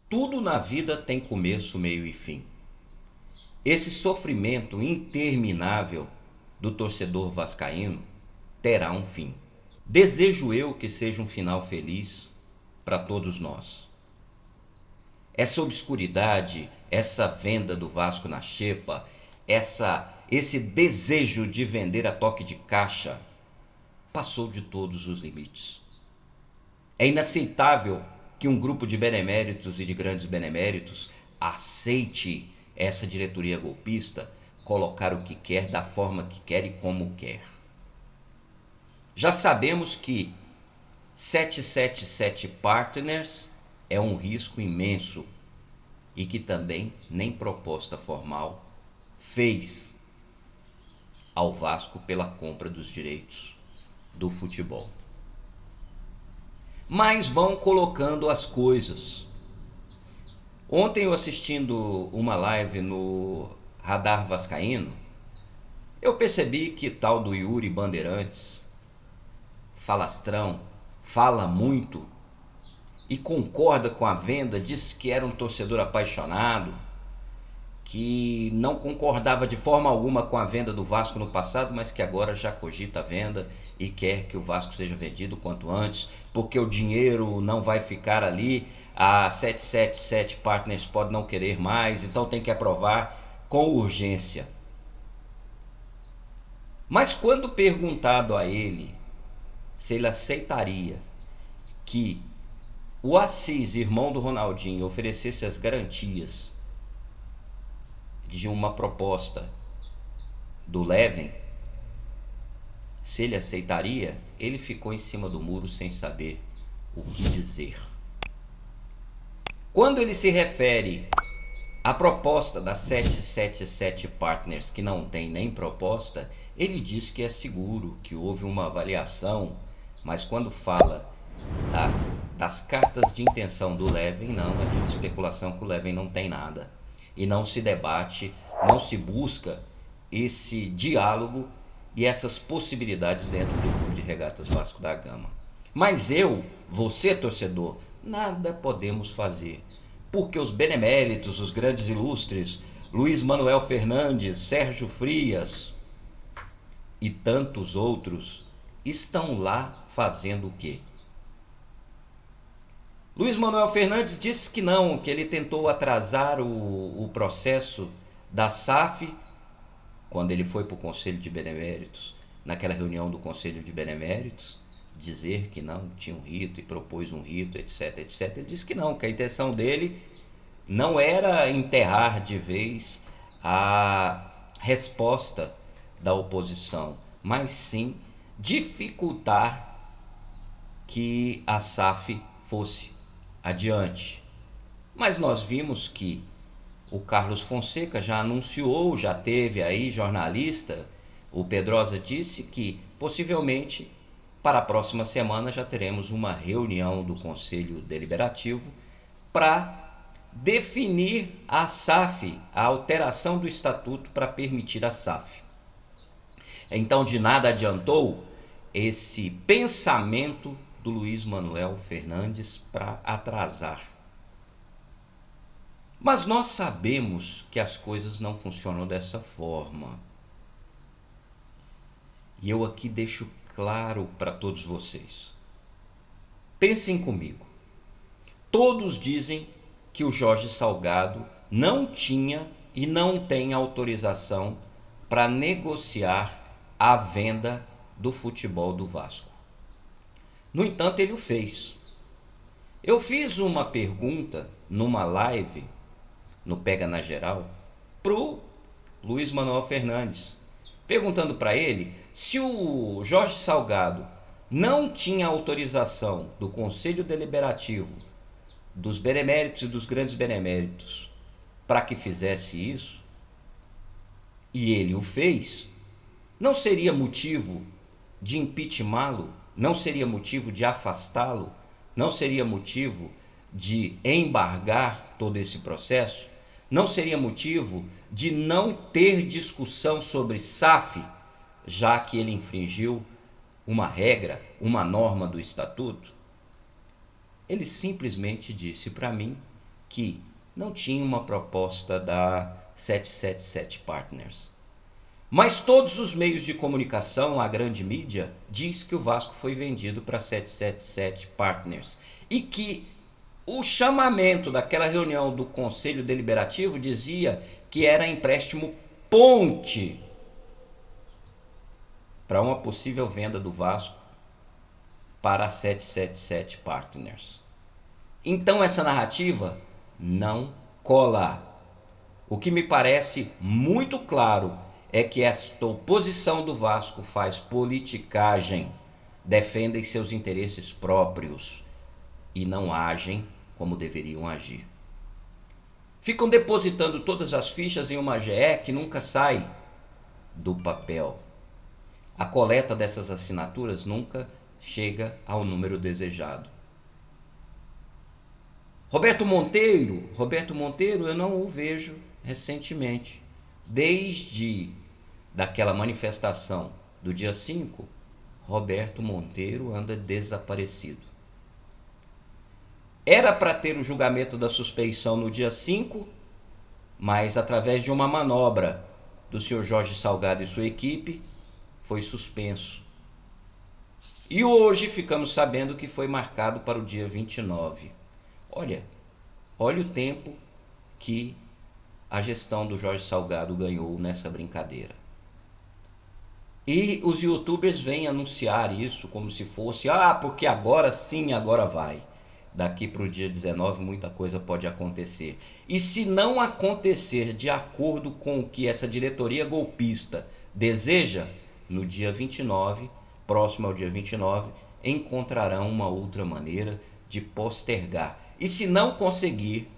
Tudo na vida tem começo, meio e fim. Esse sofrimento interminável do torcedor vascaíno terá um fim. Desejo eu que seja um final feliz para todos nós. Essa obscuridade, essa venda do Vasco na xepa, esse desejo de vender a toque de caixa, passou de todos os limites. É inaceitável que um grupo de beneméritos e de grandes beneméritos aceite essa diretoria golpista colocar o que quer, da forma que quer e como quer. Já sabemos que 777 Partners é um risco imenso e que também nem proposta formal fez ao Vasco pela compra dos direitos do futebol. Mas vão colocando as coisas. Ontem eu assistindo uma live no Radar Vascaíno, eu percebi que tal do Yuri Bandeirantes, falastrão, fala muito e concorda com a venda, diz que era um torcedor apaixonado, que não concordava de forma alguma com a venda do Vasco no passado, mas que agora já cogita a venda e quer que o Vasco seja vendido quanto antes, porque o dinheiro não vai ficar ali, a 777 Partners pode não querer mais, então tem que aprovar com urgência. Mas quando perguntado a ele se ele aceitaria que o Assis, irmão do Ronaldinho, oferecesse as garantias de uma proposta do Leven, se ele aceitaria, ele ficou em cima do muro sem saber o que dizer. Quando ele se refere à proposta da 777 Partners, que não tem nem proposta, ele diz que é seguro, que houve uma avaliação, mas quando fala das cartas de intenção do Leven, não, é tudo especulação, que o Leven não tem nada. E não se debate, não se busca esse diálogo e essas possibilidades dentro do Clube de Regatas Vasco da Gama. Mas você torcedor, nada podemos fazer, porque os beneméritos, os grandes ilustres, Luiz Manuel Fernandes, Sérgio Frias e tantos outros, estão lá fazendo o quê? Luiz Manuel Fernandes disse que não, que ele tentou atrasar o processo da SAF quando ele foi para o Conselho de Beneméritos, naquela reunião do Conselho de Beneméritos, dizer que não tinha um rito e propôs um rito, etc, etc. Ele disse que não, que a intenção dele não era enterrar de vez a resposta da oposição, mas sim dificultar que a SAF fosse adiante. Mas nós vimos que o Carlos Fonseca já anunciou, já teve aí jornalista, o Pedrosa disse que possivelmente para a próxima semana já teremos uma reunião do Conselho Deliberativo para definir a SAF, a alteração do estatuto para permitir a SAF. Então de nada adiantou esse pensamento do Luiz Manuel Fernandes para atrasar. Mas nós sabemos que as coisas não funcionam dessa forma. E eu aqui deixo claro para todos vocês. Pensem comigo. Todos dizem que o Jorge Salgado não tinha e não tem autorização para negociar a venda do futebol do Vasco. No entanto, ele o fez. Eu fiz uma pergunta numa live, no Pega na Geral, pro Luiz Manuel Fernandes, perguntando para ele se o Jorge Salgado não tinha autorização do Conselho Deliberativo, dos beneméritos e dos grandes beneméritos, para que fizesse isso, e ele o fez, não seria motivo de impeachmentá-lo? Não seria motivo de afastá-lo? Não seria motivo de embargar todo esse processo? Não seria motivo de não ter discussão sobre SAF, já que ele infringiu uma regra, uma norma do estatuto? Ele simplesmente disse para mim que não tinha uma proposta da 777 Partners. Mas todos os meios de comunicação, a grande mídia, diz que o Vasco foi vendido para 777 Partners e que o chamamento daquela reunião do Conselho Deliberativo dizia que era empréstimo ponte para uma possível venda do Vasco para a 777 Partners. Então essa narrativa não cola. O que me parece muito claro é que esta oposição do Vasco faz politicagem, defendem seus interesses próprios e não agem como deveriam agir. Ficam depositando todas as fichas em uma GE que nunca sai do papel. A coleta dessas assinaturas nunca chega ao número desejado. Roberto Monteiro eu não o vejo recentemente. Desde daquela manifestação do dia 5, Roberto Monteiro anda desaparecido. Era para ter o julgamento da suspeição no dia 5, mas através de uma manobra do senhor Jorge Salgado e sua equipe, foi suspenso. E hoje ficamos sabendo que foi marcado para o dia 29. Olha o tempo que a gestão do Jorge Salgado ganhou nessa brincadeira. E os youtubers vêm anunciar isso como se fosse, porque agora sim, agora vai. Daqui para o dia 19 muita coisa pode acontecer. E se não acontecer de acordo com o que essa diretoria golpista deseja, no dia 29, próximo ao dia 29, encontrarão uma outra maneira de postergar. E se não conseguir,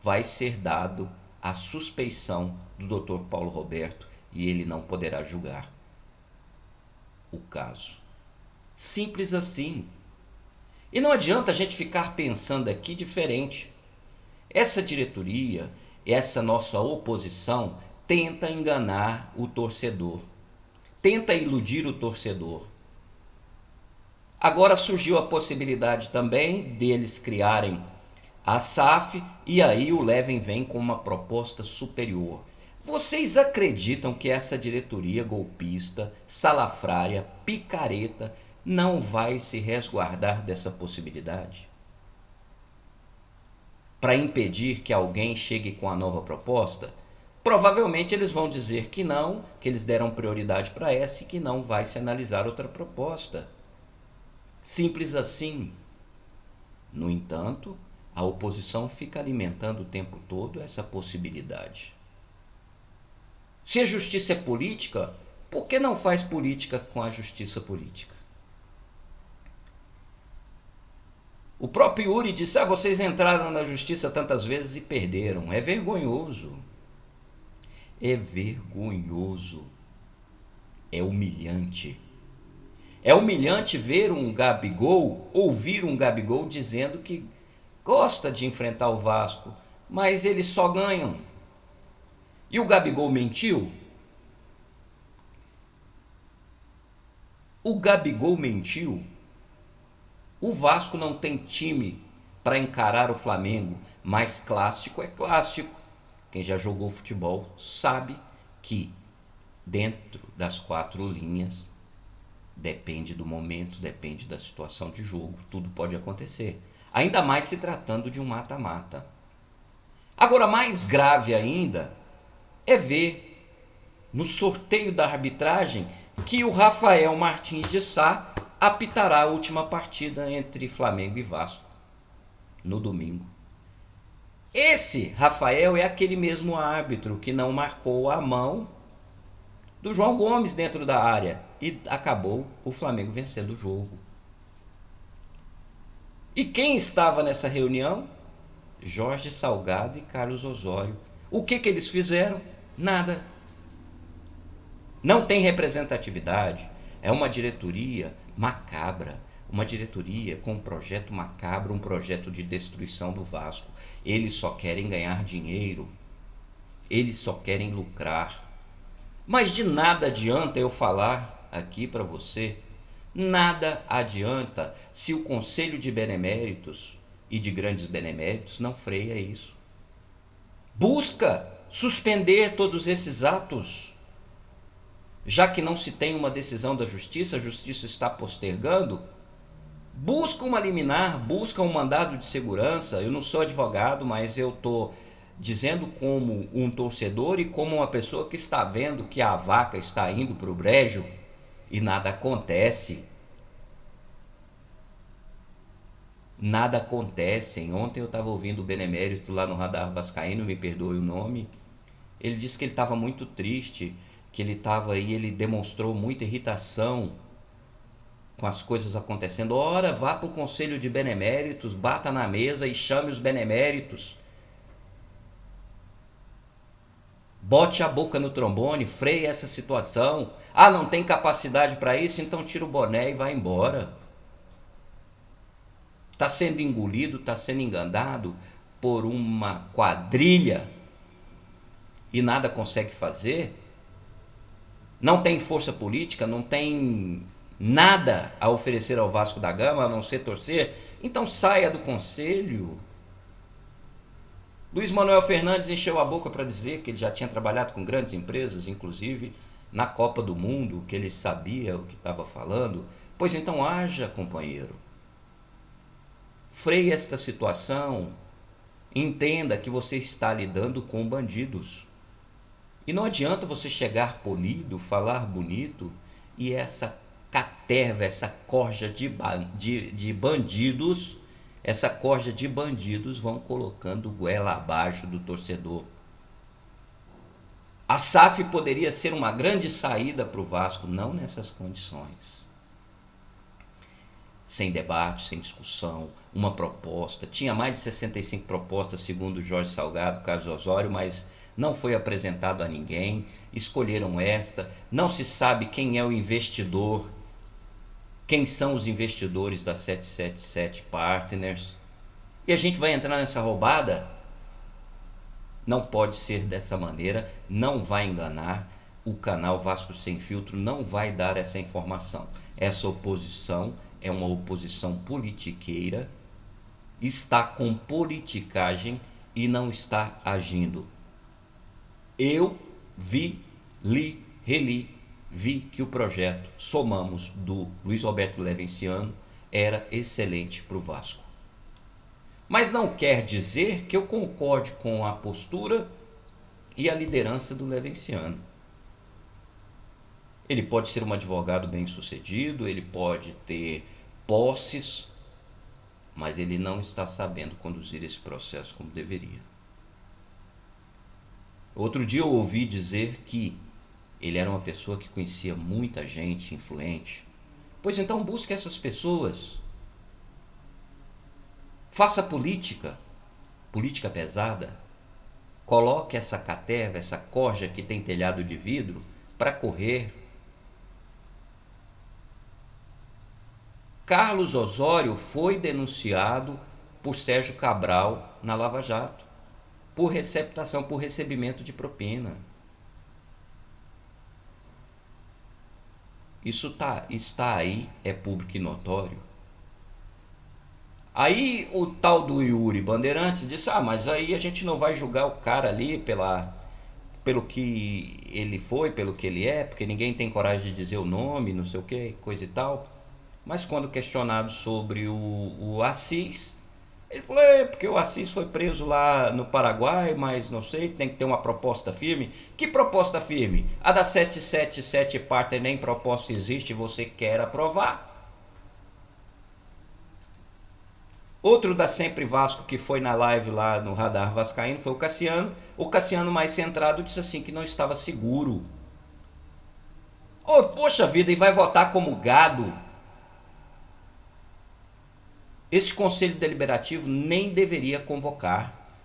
vai ser dado a suspeição do Dr. Paulo Roberto e ele não poderá julgar o caso. Simples assim. E não adianta a gente ficar pensando aqui diferente. Essa diretoria, essa nossa oposição, tenta enganar o torcedor. Tenta iludir o torcedor. Agora surgiu a possibilidade também deles criarem a SAF e aí o Levin vem com uma proposta superior. Vocês acreditam que essa diretoria golpista, salafrária, picareta, não vai se resguardar dessa possibilidade? Para impedir que alguém chegue com a nova proposta? Provavelmente eles vão dizer que não, que eles deram prioridade para essa e que não vai se analisar outra proposta. Simples assim. No entanto, a oposição fica alimentando o tempo todo essa possibilidade. Se a justiça é política, por que não faz política com a justiça política? O próprio Yuri disse, vocês entraram na justiça tantas vezes e perderam. É vergonhoso. É vergonhoso. É humilhante. É humilhante ver um Gabigol, ouvir um Gabigol dizendo que gosta de enfrentar o Vasco, mas eles só ganham. E o Gabigol mentiu? O Gabigol mentiu? O Vasco não tem time para encarar o Flamengo, mas clássico é clássico. Quem já jogou futebol sabe que dentro das 4 linhas, depende do momento, depende da situação de jogo, tudo pode acontecer. Ainda mais se tratando de um mata-mata. Agora, mais grave ainda é ver no sorteio da arbitragem que o Rafael Martins de Sá apitará a última partida entre Flamengo e Vasco no domingo. Esse Rafael é aquele mesmo árbitro que não marcou a mão do João Gomes dentro da área e acabou o Flamengo vencendo o jogo. E quem estava nessa reunião? Jorge Salgado e Carlos Osório. O que eles fizeram? Nada. Não tem representatividade. É uma diretoria macabra, uma diretoria com um projeto macabro, um projeto de destruição do Vasco. Eles só querem ganhar dinheiro, eles só querem lucrar. Mas de nada adianta eu falar aqui para você, nada adianta se o Conselho de Beneméritos e de grandes beneméritos, não freia isso. Busca suspender todos esses atos, já que não se tem uma decisão da justiça, a justiça está postergando. Busca uma liminar, busca um mandado de segurança. Eu não sou advogado, mas eu estou dizendo como um torcedor e como uma pessoa que está vendo que a vaca está indo para o brejo e nada acontece. Nada acontece. Ontem eu estava ouvindo o Benemérito lá no Radar Vascaíno, me perdoe o nome. Ele disse que ele estava muito triste, que ele estava aí, ele demonstrou muita irritação com as coisas acontecendo. Ora, vá para o conselho de beneméritos, bata na mesa e chame os beneméritos. Bote a boca no trombone, freie essa situação. Ah, não tem capacidade para isso? Então tira o boné e vai embora. Está sendo engolido, está sendo enganado por uma quadrilha e nada consegue fazer. Não tem força política, não tem nada a oferecer ao Vasco da Gama, a não ser torcer. Então saia do conselho. Luiz Manuel Fernandes encheu a boca para dizer que ele já tinha trabalhado com grandes empresas, inclusive na Copa do Mundo, que ele sabia o que estava falando. Pois então haja, companheiro. Freie esta situação. Entenda que você está lidando com bandidos. E não adianta você chegar polido, falar bonito e essa caterva, essa corja de bandidos, essa corja de bandidos vão colocando goela abaixo do torcedor. A SAF poderia ser uma grande saída para o Vasco, não nessas condições. Sem debate, sem discussão, uma proposta. Tinha mais de 65 propostas, segundo o Jorge Salgado, Carlos Osório, mas não foi apresentado a ninguém. Escolheram esta. Não se sabe quem é o investidor, quem são os investidores da 777 Partners. E a gente vai entrar nessa roubada? Não pode ser dessa maneira, não vai enganar. O canal Vasco Sem Filtro não vai dar essa informação. Essa oposição é uma oposição politiqueira, está com politicagem e não está agindo. Eu vi, li, reli, vi que o projeto Somamos do Luiz Roberto Levenciano era excelente para o Vasco. Mas não quer dizer que eu concorde com a postura e a liderança do Levenciano. Ele pode ser um advogado bem-sucedido, ele pode ter posses, mas ele não está sabendo conduzir esse processo como deveria. Outro dia eu ouvi dizer que ele era uma pessoa que conhecia muita gente influente. Pois então busque essas pessoas. Faça política, política pesada. Coloque essa caterva, essa corja que tem telhado de vidro para correr. Carlos Osório foi denunciado por Sérgio Cabral na Lava Jato, por receptação, por recebimento de propina. Isso está aí, é público e notório. Aí o tal do Yuri Bandeirantes disse, mas aí a gente não vai julgar o cara ali pelo que ele foi, pelo que ele é, porque ninguém tem coragem de dizer o nome, não sei o que, coisa e tal. Mas quando questionado sobre o Assis, ele falou, porque o Assis foi preso lá no Paraguai, mas não sei, tem que ter uma proposta firme. Que proposta firme? A da 777 Partner nem proposta existe, você quer aprovar. Outro da Sempre Vasco que foi na live lá no Radar Vascaíno foi o Cassiano. O Cassiano mais centrado disse assim que não estava seguro. Poxa vida, e vai votar como gado. Esse Conselho Deliberativo nem deveria convocar.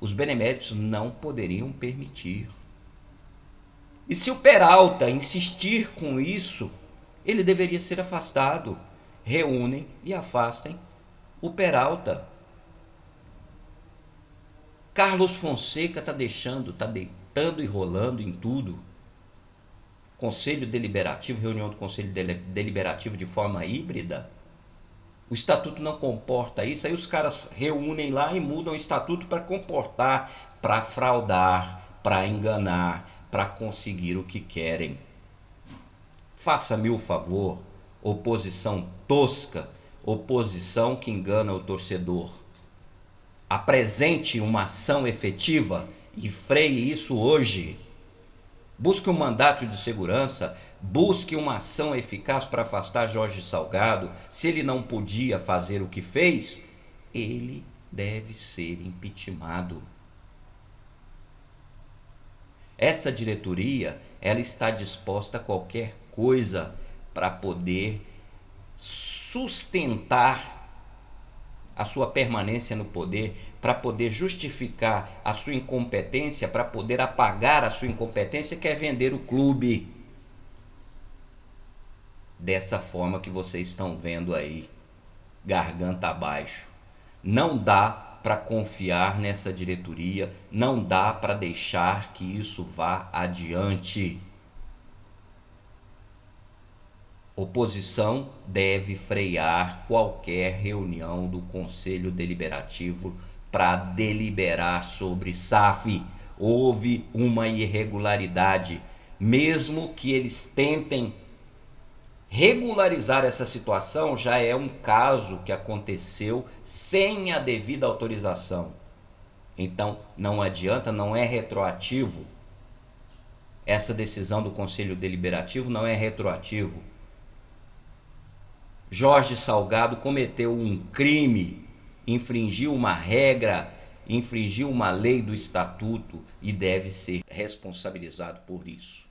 Os beneméritos não poderiam permitir. E se o Peralta insistir com isso, ele deveria ser afastado. Reúnem e afastem o Peralta. Carlos Fonseca está deitando e rolando em tudo. Conselho Deliberativo, reunião do Conselho Deliberativo de forma híbrida. O estatuto não comporta isso, aí os caras reúnem lá e mudam o estatuto para comportar, para fraudar, para enganar, para conseguir o que querem. Faça-me o favor, oposição tosca, oposição que engana o torcedor. Apresente uma ação efetiva e freie isso hoje. Busque um mandato de segurança, busque uma ação eficaz para afastar Jorge Salgado. Se ele não podia fazer o que fez, ele deve ser impeachmentado. Essa diretoria, ela está disposta a qualquer coisa para poder sustentar a sua permanência no poder, para poder justificar a sua incompetência, para poder apagar a sua incompetência, quer vender o clube. Dessa forma que vocês estão vendo aí, garganta abaixo. Não dá para confiar nessa diretoria, não dá para deixar que isso vá adiante. Oposição deve frear qualquer reunião do Conselho Deliberativo para deliberar sobre SAF. Houve uma irregularidade, mesmo que eles tentem regularizar essa situação, já é um caso que aconteceu sem a devida autorização. Então não adianta, não é retroativo. Essa decisão do Conselho Deliberativo não é retroativo. Jorge Salgado cometeu um crime, infringiu uma regra, infringiu uma lei do estatuto e deve ser responsabilizado por isso.